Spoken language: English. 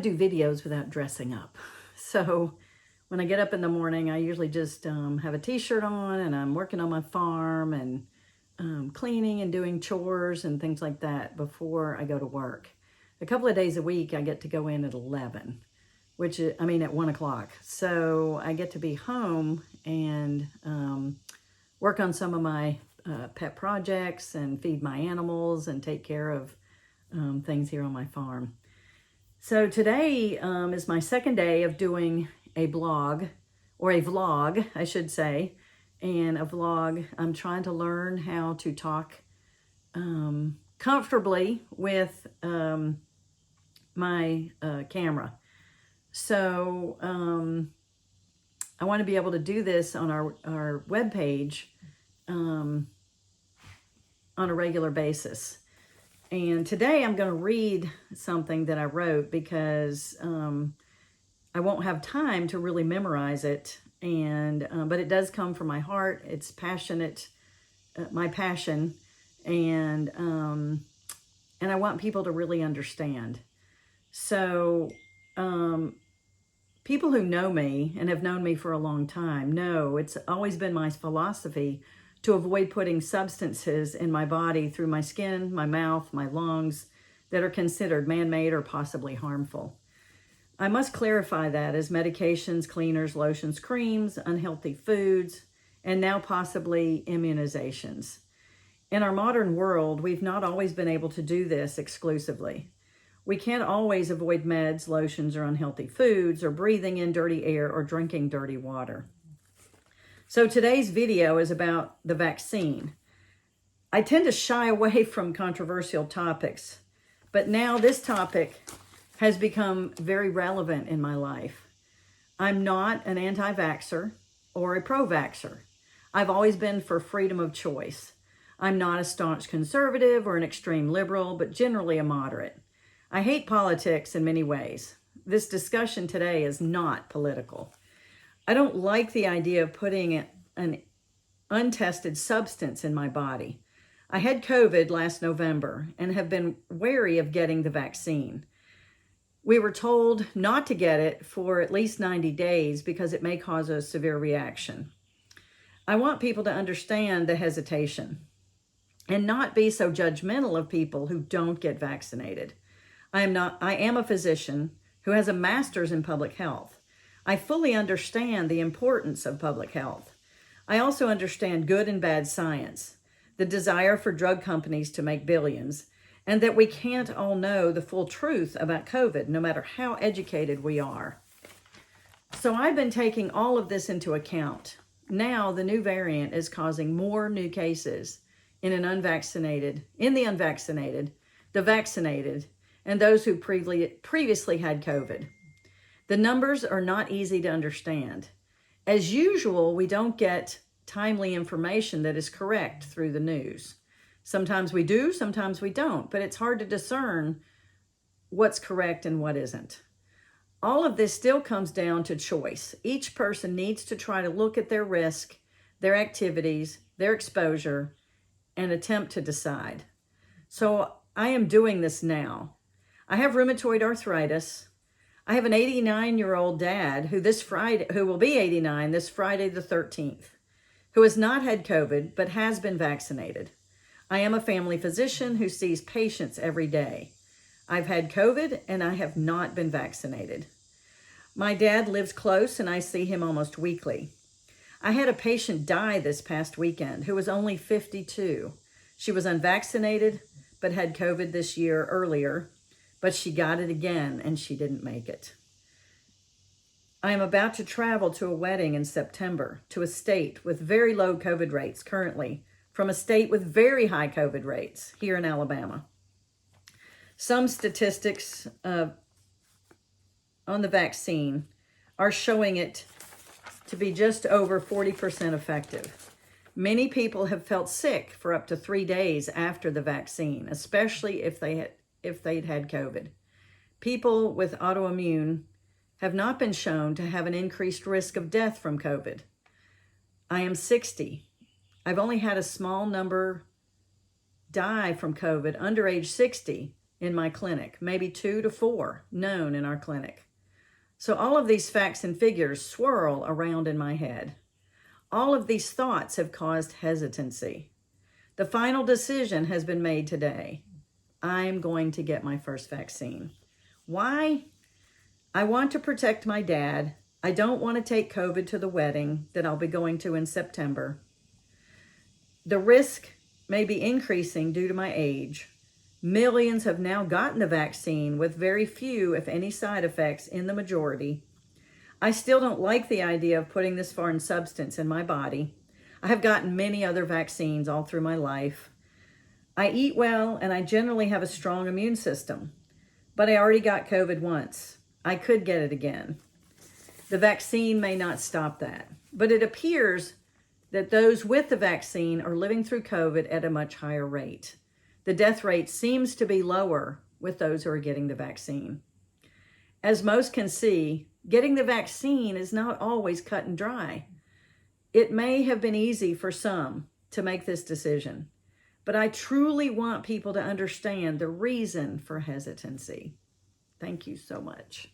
do videos without dressing up. So when I get up in the morning, I usually just have a t-shirt on and I'm working on my farm and cleaning and doing chores and things like that before I go to work. A couple of days a week, I get to go in at 11, which is, at 1 o'clock. So I get to be home and work on some of my pet projects and feed my animals and take care of things here on my farm. So today is my second day of doing a blog, or a vlog, I should say. And a vlog, I'm trying to learn how to talk comfortably with my camera. So I want to be able to do this on our webpage on a regular basis. And today I'm going to read something that I wrote because I won't have time to really memorize it. And but it does come from my heart. It's passionate, my passion, and I want people to really understand. So people who know me and have known me for a long time know it's always been my philosophy to avoid putting substances in my body through my skin, my mouth, my lungs that are considered man-made or possibly harmful. I must clarify that as medications, cleaners, lotions, creams, unhealthy foods, and now possibly immunizations. In our modern world, we've not always been able to do this exclusively. We can't always avoid meds, lotions, or unhealthy foods, or breathing in dirty air, or drinking dirty water. So today's video is about the vaccine. I tend to shy away from controversial topics, but now this topic has become very relevant in my life. I'm not an anti-vaxxer or a pro-vaxxer. I've always been for freedom of choice. I'm not a staunch conservative or an extreme liberal, but generally a moderate. I hate politics in many ways. This discussion today is not political. I don't like the idea of putting an untested substance in my body. I had COVID last November and have been wary of getting the vaccine. We were told not to get it for at least 90 days because it may cause a severe reaction. I want people to understand the hesitation and not be so judgmental of people who don't get vaccinated. I am a physician who has a master's in public health. I fully understand the importance of public health. I also understand good and bad science, the desire for drug companies to make billions, and that we can't all know the full truth about COVID, no matter how educated we are. So I've been taking all of this into account. Now the new variant is causing more new cases in the unvaccinated, the vaccinated, and those who previously had COVID. The numbers are not easy to understand. As usual, we don't get timely information that is correct through the news. Sometimes we do, sometimes we don't, but it's hard to discern what's correct and what isn't. All of this still comes down to choice. Each person needs to try to look at their risk, their activities, their exposure, and attempt to decide. So I am doing this now. I have rheumatoid arthritis. I have an 89-year-old dad who will be 89 this Friday the 13th, who has not had COVID but has been vaccinated. I am a family physician who sees patients every day. I've had COVID and I have not been vaccinated. My dad lives close and I see him almost weekly. I had a patient die this past weekend who was only 52. She was unvaccinated but had COVID this year earlier, but she got it again and she didn't make it. I am about to travel to a wedding in September to a state with very low COVID rates currently, from a state with very high COVID rates here in Alabama. Some statistics on the vaccine are showing it to be just over 40% effective. Many people have felt sick for up to 3 days after the vaccine, especially if they'd had COVID. People with autoimmune have not been shown to have an increased risk of death from COVID. I am 60. I've only had a small number die from COVID under age 60, in my clinic, maybe 2 to 4 known in our clinic. So all of these facts and figures swirl around in my head. All of these thoughts have caused hesitancy. The final decision has been made today. I'm going to get my first vaccine. Why? I want to protect my dad. I don't want to take COVID to the wedding that I'll be going to in September. The risk may be increasing due to my age. Millions have now gotten the vaccine with very few, if any, side effects in the majority. I still don't like the idea of putting this foreign substance in my body. I have gotten many other vaccines all through my life. I eat well and I generally have a strong immune system, but I already got COVID once. I could get it again. The vaccine may not stop that, but it appears that those with the vaccine are living through COVID at a much higher rate. The death rate seems to be lower with those who are getting the vaccine. As most can see, getting the vaccine is not always cut and dry. It may have been easy for some to make this decision, but I truly want people to understand the reason for hesitancy. Thank you so much.